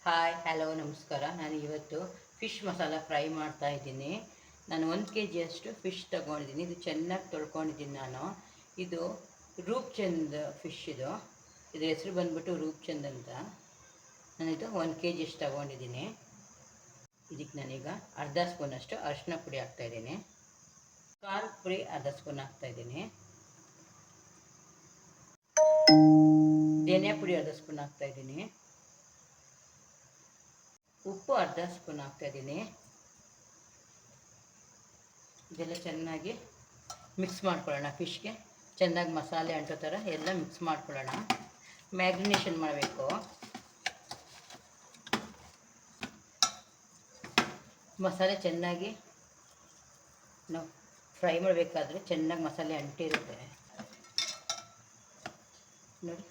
Hi hello ನಮಸ್ಕಾರ. ನಾನು ಇವತ್ತು ಫಿಶ್ ಮಸಾಲ ಫ್ರೈ ಮಾಡ್ತಾ ಇದ್ದೀನಿ. ನಾನು 1 kg ಫಿಶ್ ತೊಗೊಂಡಿದ್ದೀನಿ. ಇದು ಚೆನ್ನಾಗಿ ತೊಳ್ಕೊಂಡಿದ್ದೀನಿ ನಾನು. ಇದು ರೂಪ್ಚಂದ್ ಫಿಶ್. ಇದ್ರ ಹೆಸರು ಬಂದ್ಬಿಟ್ಟು ರೂಪ್ಚಂದ್ ಅಂತ. ನಾನಿದು 1 kg ತೊಗೊಂಡಿದ್ದೀನಿ. ಇದಕ್ಕೆ ನಾನೀಗ ಅರ್ಧ ಸ್ಪೂನಷ್ಟು ಅರಿಶಿನ ಪುಡಿ ಹಾಕ್ತಾಯಿದ್ದೀನಿ. ಖಾರ ಪುಡಿ ಅರ್ಧ ಸ್ಪೂನ್ ಹಾಕ್ತಾಯಿದ್ದೀನಿ. ಧನಿಯಾ ಪುಡಿ ಅರ್ಧ ಸ್ಪೂನ್ ಹಾಕ್ತಾಯಿದ್ದೀನಿ. ಉಪ್ಪು ಅರ್ಧ ಸ್ಪೂನ್ ಹಾಕ್ತಾಯಿದ್ದೀನಿ. ಇದೆಲ್ಲ ಚೆನ್ನಾಗಿ ಮಿಕ್ಸ್ ಮಾಡ್ಕೊಳ್ಳೋಣ. ಫಿಶ್ಗೆ ಚೆನ್ನಾಗಿ ಮಸಾಲೆ ಅಂಟೋ ಥರ ಎಲ್ಲ ಮಿಕ್ಸ್ ಮಾಡ್ಕೊಳ್ಳೋಣ. ಮ್ಯಾಗ್ರಿನೇಷನ್ ಮಾಡಬೇಕು. ಮಸಾಲೆ ಚೆನ್ನಾಗಿ ನಾವು ಫ್ರೈ ಮಾಡಬೇಕಾದ್ರೆ ಚೆನ್ನಾಗಿ ಮಸಾಲೆ ಅಂಟಿರುತ್ತೆ ನೋಡಿ.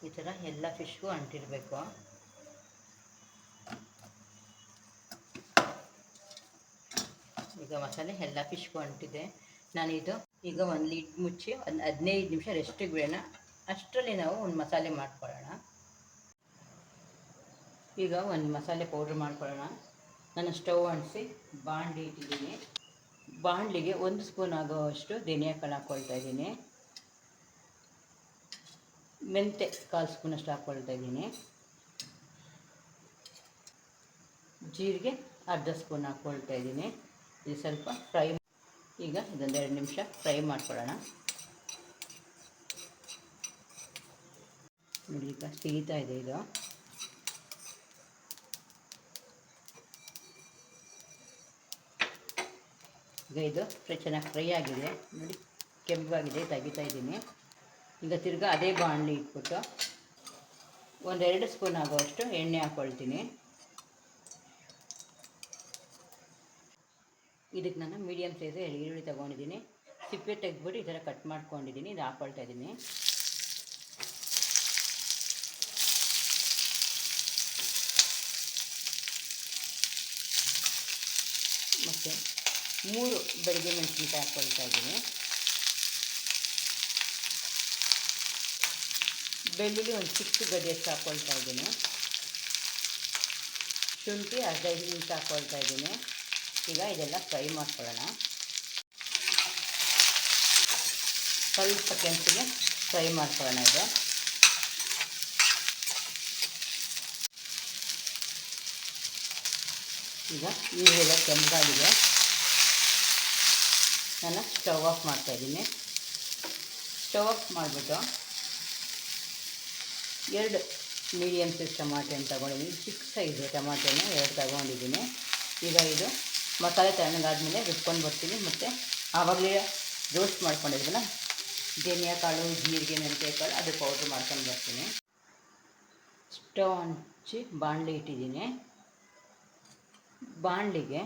ಈ ಥರ ಎಲ್ಲ ಫಿಶ್ಗೂ ಅಂಟಿರಬೇಕು. ಈಗ ಮಸಾಲೆ ಎಲ್ಲ ಫಿಶ್ಗೂ ಅಂಟಿದೆ. ನಾನಿದು ಈಗ ಒಂದು ಲೀಡ್ ಮುಚ್ಚಿ ಒಂದು 15 ನಿಮಿಷ ರೆಸ್ಟಿಗೆ ಬಿಡೋಣ. ಅಷ್ಟರಲ್ಲಿ ನಾವು ಒಂದು ಮಸಾಲೆ ಮಾಡ್ಕೊಳ್ಳೋಣ. ಈಗ ಒಂದು ಮಸಾಲೆ ಪೌಡ್ರ್ ಮಾಡ್ಕೊಳ್ಳೋಣ. ನಾನು ಸ್ಟವ್ ಅಂಟಿಸಿ ಬಾಣಲಿ ಇಟ್ಟಿದ್ದೀನಿ. ಬಾಣಲಿಗೆ 1 ಸ್ಪೂನ್ ಆಗೋವಷ್ಟು ಧನಿಯಾ ಕಾಳು ಹಾಕ್ಕೊಳ್ತಾ ಇದ್ದೀನಿ. ಮೆಂತೆ 1/4 ಸ್ಪೂನಷ್ಟು ಹಾಕ್ಕೊಳ್ತಾ ಇದ್ದೀನಿ. ಜೀರಿಗೆ ಅರ್ಧ ಸ್ಪೂನ್ ಹಾಕ್ಕೊಳ್ತಾ ಇದ್ದೀನಿ. ಇದು ಸ್ವಲ್ಪ ಫ್ರೈ. ಈಗ ಇದೊಂದು 2 ನಿಮಿಷ ಫ್ರೈ ಮಾಡ್ಕೊಳ್ಳೋಣ. ನೋಡಿ ಈಗ ಸಿಗ್ತಾ ಇದೆ ಇದು. ಈಗ ಇದು ಚೆನ್ನಾಗಿ ಫ್ರೈ ಆಗಿದೆ ನೋಡಿ, ಕೆಂಪಾಗಿದೆ. ತೆಗಿತಾ ಇದ್ದೀನಿ. ಈಗ ತಿರ್ಗಾ ಅದೇ ಬಾಣಲಿ ಇಟ್ಬಿಟ್ಟು 1-2 ಸ್ಪೂನ್ ಆಗೋವಷ್ಟು ಎಣ್ಣೆ ಹಾಕ್ಕೊಳ್ತೀನಿ. ಇದಕ್ಕೆ ನಾನು ಮೀಡಿಯಮ್ ಸೈಜ್ ಈರುಳ್ಳಿ ತೊಗೊಂಡಿದ್ದೀನಿ. ಸಿಪ್ಪೆ ತೆಗೆದ್ಬಿಟ್ಟು ಈ ಥರ ಕಟ್ ಮಾಡ್ಕೊಂಡಿದ್ದೀನಿ. ಇದು ಹಾಕ್ಕೊಳ್ತಾ ಇದ್ದೀನಿ. ಮತ್ತು 3 ಬೆಳಗ್ಗೆ ಮೆಣಸಿನ್ಕಾಯಿ ಹಾಕ್ಕೊಳ್ತಾ ಇದ್ದೀನಿ. ಬೆಳ್ಳುಳ್ಳಿ ಒಂದು 6 ಗಡ್ಡೆಯಷ್ಟು ಹಾಕ್ಕೊಳ್ತಾ ಇದ್ದೀನಿ. ಶುಂಠಿ ಅರ್ಧ ಇಂಚ್ ಹಾಕ್ಕೊಳ್ತಾ ಇದ್ದೀನಿ. ಈಗ ಇದೆಲ್ಲ ಫ್ರೈ ಮಾಡ್ಕೊಳ್ಳೋಣ. ಸ್ವಲ್ಪ ಕೆಂಪಿಗೆ ಫ್ರೈ ಮಾಡ್ಕೊಳ್ಳೋಣ. ಇದು ಈಗ ಈರುಳ್ಳಿ ಕೆಂಪಾಗಿದೆ. ನಾನು ಸ್ಟವ್ ಆಫ್ ಮಾಡ್ತಾಯಿದ್ದೀನಿ. ಸ್ಟವ್ ಆಫ್ ಮಾಡಿಬಿಟ್ಟು 2 ಮೀಡಿಯಮ್ ಸೈಜ್ ಟಮಾಟೆನ ತೊಗೊಂಡಿದ್ದೀನಿ. ಚಿಕ್ಕ ಸೈಜು ಟಮಾಟೆನ 2 ತೊಗೊಂಡಿದ್ದೀನಿ. ಈಗ ಇದು ಮಸಾಲೆ ತಣ್ಣಗಾದ್ಮೇಲೆ ರುಬ್ಕೊಂಡು ಬರ್ತೀನಿ. ಮತ್ತು ಆವಾಗಲೇ ರೋಸ್ಟ್ ಮಾಡ್ಕೊಂಡಿದ್ವಲ್ಲ ಧನಿಯಾ ಕಾಳು, ಜೀರಿಗೆ, ಮೆಂತ್ಯ ಕಾಳು, ಅದು ಪೌಡ್ರ್ ಮಾಡ್ಕೊಂಡು ಬರ್ತೀನಿ. ಸ್ಟವ್ ಹಚ್ಚಿ ಬಾಣಲಿ ಇಟ್ಟಿದ್ದೀನಿ. ಬಾಣಲಿಗೆ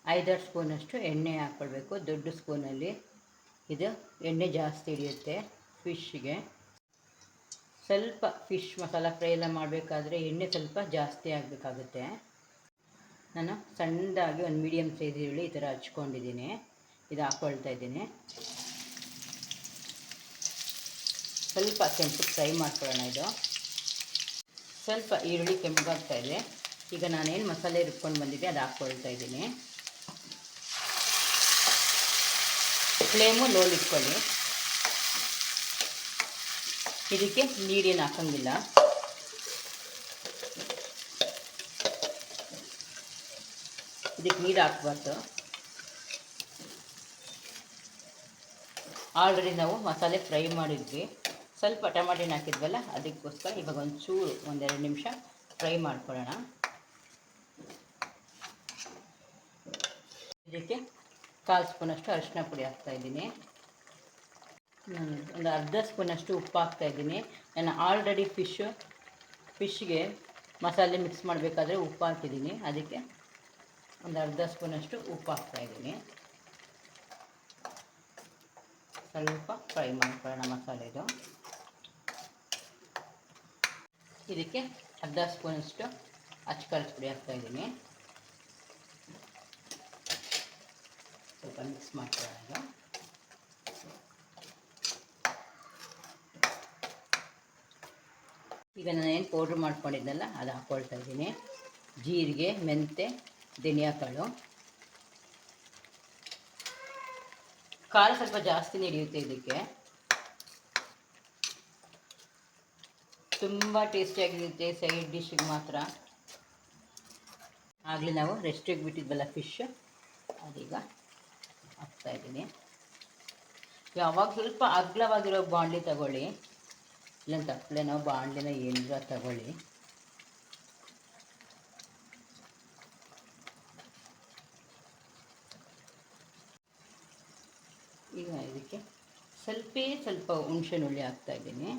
5-6 ಸ್ಪೂನಷ್ಟು ಎಣ್ಣೆ ಹಾಕ್ಕೊಳ್ಬೇಕು. ದೊಡ್ಡ ಸ್ಪೂನಲ್ಲಿ. ಇದು ಎಣ್ಣೆ ಜಾಸ್ತಿ ಹಿಡಿಯುತ್ತೆ ಫಿಶ್ಗೆ. ಸ್ವಲ್ಪ ಫಿಶ್ ಮಸಾಲ ಫ್ರೈ ಎಲ್ಲ ಮಾಡಬೇಕಾದ್ರೆ ಎಣ್ಣೆ ಸ್ವಲ್ಪ ಜಾಸ್ತಿ ಆಗಬೇಕಾಗುತ್ತೆ. ನಾನು ಸಣ್ಣದಾಗಿ ಒಂದು ಮೀಡಿಯಮ್ ಸೈಜ್ ಈರುಳ್ಳಿ ಈ ಥರ ಹಚ್ಕೊಂಡಿದ್ದೀನಿ. ಇದು ಹಾಕ್ಕೊಳ್ತಾ ಇದ್ದೀನಿ. ಸ್ವಲ್ಪ ಕೆಂಪು ಫ್ರೈ ಮಾಡ್ಕೊಳ್ಳೋಣ. ಇದು ಸ್ವಲ್ಪ ಈರುಳ್ಳಿ ಕೆಂಪಾಗ್ತಾ ಇದೆ. ಈಗ ನಾನೇನು ಮಸಾಲೆ ರುಬ್ಕೊಂಡು ಬಂದಿದ್ದೆ ಅದು ಹಾಕ್ಕೊಳ್ತಾ ಇದ್ದೀನಿ. ಫ್ಲೇಮು ಲೋಲ್ ಇಟ್ಕೊಳ್ಳಿ. ಇದಕ್ಕೆ ನೀರೇನು ಹಾಕೋಂಗಿಲ್ಲ. ಇದಕ್ಕೆ ನೀರು ಹಾಕ್ಬಾರ್ದು. ಆಲ್ರೆಡಿ ನಾವು ಮಸಾಲೆ ಫ್ರೈ ಮಾಡಿದ್ವಿ. ಸ್ವಲ್ಪ ಟಮಾಟಿನ ಹಾಕಿದ್ವಲ್ಲ ಅದಕ್ಕೋಸ್ಕರ ಇವಾಗ ಒಂಚೂರು 1-2 ನಿಮಿಷ ಫ್ರೈ ಮಾಡ್ಕೊಳ್ಳೋಣ. ಇದಕ್ಕೆ 1/4 ಸ್ಪೂನಷ್ಟು ಅರಿಶಿನ ಪುಡಿ ಹಾಕ್ತಾಯಿದ್ದೀನಿ. ಒಂದು ಅರ್ಧ ಸ್ಪೂನಷ್ಟು ಉಪ್ಪು ಹಾಕ್ತಾಯಿದ್ದೀನಿ. ನಾನು ಆಲ್ರೆಡಿ ಫಿಶ್ಗೆ ಮಸಾಲೆ ಮಿಕ್ಸ್ ಮಾಡಬೇಕಾದ್ರೆ ಉಪ್ಪು ಹಾಕಿದ್ದೀನಿ. ಅದಕ್ಕೆ ಒಂದು ಅರ್ಧ ಸ್ಪೂನಷ್ಟು ಉಪ್ಪು ಹಾಕ್ತಾಯಿದ್ದೀನಿ. ಸ್ವಲ್ಪ ಫ್ರೈ ಮಾಡ್ಕೊಳ್ಳೋಣ ಮಸಾಲೆದು. ಇದಕ್ಕೆ ಅರ್ಧ ಸ್ಪೂನಷ್ಟು ಅಚ್ಚಕಾರದ ಪುಡಿ ಹಾಕ್ತಾಯಿದ್ದೀನಿ. ಸ್ವಲ್ಪ ಮಿಕ್ಸ್ ಮಾಡ್ಕೊಳ್ಳೋಣ. ಈಗ ನಾನೇನು ಪೌಡ್ರ್ ಮಾಡ್ಕೊಂಡಿದ್ದೆನಲ್ಲ ಅದು ಹಾಕ್ಕೊಳ್ತಾ ಇದ್ದೀನಿ. ಜೀರಿಗೆ, ಮೆಂತೆ, ಧನಿಯಾಕಾಳು. ಖಾರ ಸ್ವಲ್ಪ ಜಾಸ್ತಿನೇ ಹಿಡಿಯುತ್ತೆ ಇದಕ್ಕೆ. ತುಂಬ ಟೇಸ್ಟಿಯಾಗಿರುತ್ತೆ ಸೈಡ್ ಡಿಶ್ಗೆ ಮಾತ್ರ. ಆಗಲೇ ನಾವು ರೆಸ್ಟಿಗೆ ಬಿಟ್ಟಿದ್ವಲ್ಲ ಫಿಶ್, ಅದೀಗ ಹಾಕ್ತಾಯಿದ್ದೀನಿ. ಯಾವಾಗ ಸ್ವಲ್ಪ ಅಗಲವಾಗಿರೋ ಬಾಣಲಿ ತಗೊಳ್ಳಿ, ಇಲ್ಲಂತ ತಪ್ಪಲೆ ನಾವು ಬಾಣಲಿನ ಏನಾರ ತಗೊಳ್ಳಿ. ಈಗ ಇದಕ್ಕೆ ಸ್ವಲ್ಪ ಹುಣಸೆ ಹುಳಿ ಹಾಕ್ತಾಯಿದ್ದೀನಿ.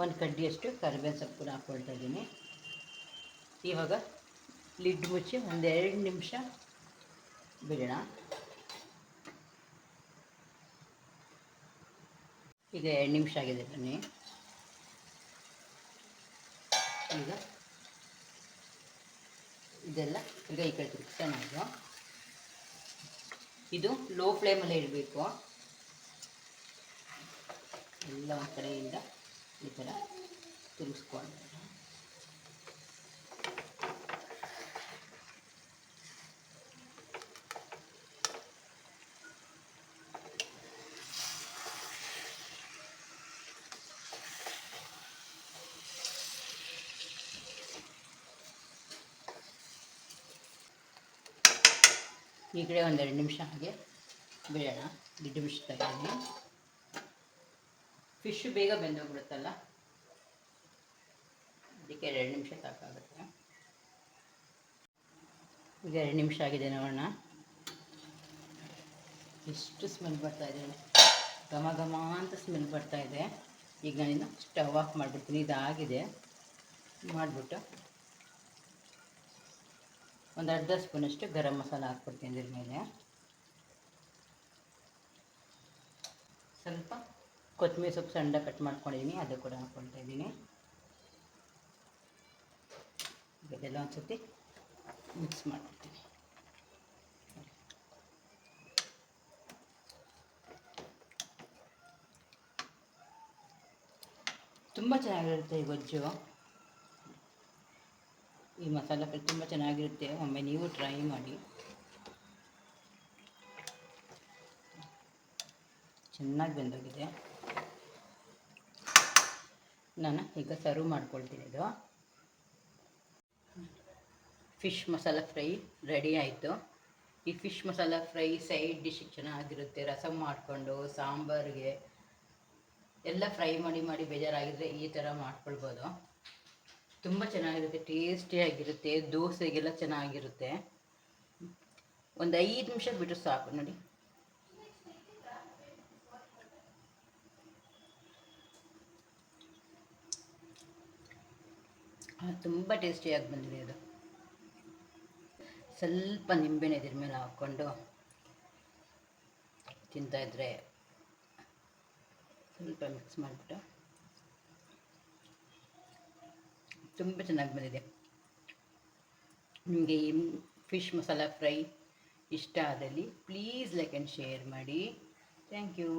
ಒಂದು ಕಡ್ಡಿಯಷ್ಟು ಕರಿಬೇವು ಸೊಪ್ಪು ಕೂಡ ಹಾಕ್ಕೊಳ್ತಾ ಇದ್ದೀನಿ. ಇವಾಗ ಲಿಡ್ ಮುಚ್ಚಿ 1-2 ನಿಮಿಷ ಬಿಡೋಣ. ಈಗ 2 ನಿಮಿಷ ಆಗಿದೆ ಬನ್ನಿ. ಈಗ ಇದೆಲ್ಲ ಈಗ ಈ ಕಡೆ ತಿರುಗಿಸೋಣ. ಇದು ಲೋ ಫ್ಲೇಮಲ್ಲೇ ಇಡಬೇಕು. ಎಲ್ಲ ಒಂದು ಕಡೆಯಿಂದ ಈ ಥರ ತಿರುಗಿಸ್ಕೊಂಡು ಈ ಕಡೆ 1-2 ನಿಮಿಷ ಹಾಗೆ ಬಿಡೋಣ. ಲಿಡ್ ಮುಚ್ತಾ ಇದ್ದೀನಿ. ಫಿಶ್ ಬೇಗ ಬೆಂದೋಗ್ಬಿಡುತ್ತಲ್ಲ, ಅದಕ್ಕೆ 2 ನಿಮಿಷ ಸಾಕಾಗುತ್ತೆ. ಈಗ 2 ನಿಮಿಷ ಆಗಿದೆ, ನೋಡೋಣ. ಎಷ್ಟು ಸ್ಮೆಲ್ ಬರ್ತಾಯಿದೆ, ಘಮ ಘಮ ಅಂತ ಸ್ಮೆಲ್ ಬರ್ತಾಯಿದೆ. ಈಗ ನಾನಿನ್ನು ಸ್ಟವ್ ಆಫ್ ಮಾಡಿಬಿಡ್ತೀನಿ. ಇದಾಗಿದೆ ಮಾಡಿಬಿಟ್ಟು ಒಂದು ಅರ್ಧ ಸ್ಪೂನಷ್ಟು ಗರಂ ಮಸಾಲ ಹಾಕ್ಬಿಡ್ತೀನಿ. ಇದ್ರ ಮೇಲೆ ಸ್ವಲ್ಪ ಕೊತ್ತಂಬರಿ ಸೊಪ್ಪು ಸಣ್ಣ ಕಟ್ ಮಾಡ್ಕೊಂಡಿದ್ದೀನಿ, ಅದು ಕೂಡ ಹಾಕ್ಕೊಳ್ತಾ ಇದ್ದೀನಿ. ಇದೆಲ್ಲ ಒಂದು ಸತಿ ಮಿಕ್ಸ್ ಮಾಡ್ಬಿಡ್ತೀನಿ. ತುಂಬ ಚೆನ್ನಾಗಿರುತ್ತೆ ಈ ಗೊಜ್ಜು. ಈ ಮಸಾಲ ಫ್ರೈ ತುಂಬ ಚೆನ್ನಾಗಿರುತ್ತೆ. ಒಮ್ಮೆ ನೀವು ಟ್ರೈ ಮಾಡಿ. ಚೆನ್ನಾಗಿ ಬೆಂದೋಗಿದೆ. ನಾನು ಈಗ ಸರ್ವ್ ಮಾಡ್ಕೊಳ್ತೀನಿ. ಇದು ಫಿಶ್ ಮಸಾಲ ಫ್ರೈ ರೆಡಿ ಆಯಿತು. ಈ ಫಿಶ್ ಮಸಾಲ ಫ್ರೈ ಸೈಡ್ ಡಿಶ್ಗೆ ಚೆನ್ನಾಗಿರುತ್ತೆ. ರಸಮ್ ಮಾಡಿಕೊಂಡು ಸಾಂಬಾರಿಗೆ ಎಲ್ಲ ಫ್ರೈ ಮಾಡಿ ಬೇಜಾರಾಗಿದ್ದರೆ ಈ ಥರ ಮಾಡ್ಕೊಳ್ಬೋದು. ತುಂಬ ಚೆನ್ನಾಗಿರುತ್ತೆ, ಟೇಸ್ಟಿಯಾಗಿರುತ್ತೆ. ದೋಸೆಗೆಲ್ಲ ಚೆನ್ನಾಗಿರುತ್ತೆ. ಒಂದು 5 ನಿಮಿಷ ಬಿಟ್ಟು ಸಾಕು ನೋಡಿ. ತುಂಬ ಟೇಸ್ಟಿಯಾಗಿ ಬಂದಿದೆ. ಅದು ಸ್ವಲ್ಪ ನಿಂಬೆಹಣ್ಣು ಇದ್ರ ಮೇಲೆ ಹಾಕ್ಕೊಂಡು ತಿಂತಾಯಿದ್ರೆ, ಸ್ವಲ್ಪ ಮಿಕ್ಸ್ ಮಾಡಿಬಿಟ್ಟು ತುಂಬ ಚೆನ್ನಾಗಿ ಬಂದಿದೆ. ನಿಮಗೆ ಈ ಫಿಶ್ ಮಸಾಲ ಫ್ರೈ ಇಷ್ಟ ಆದಲ್ಲಿ ಪ್ಲೀಸ್ ಲೈಕ್ ಆ್ಯಂಡ್ ಶೇರ್ ಮಾಡಿ. Thank you.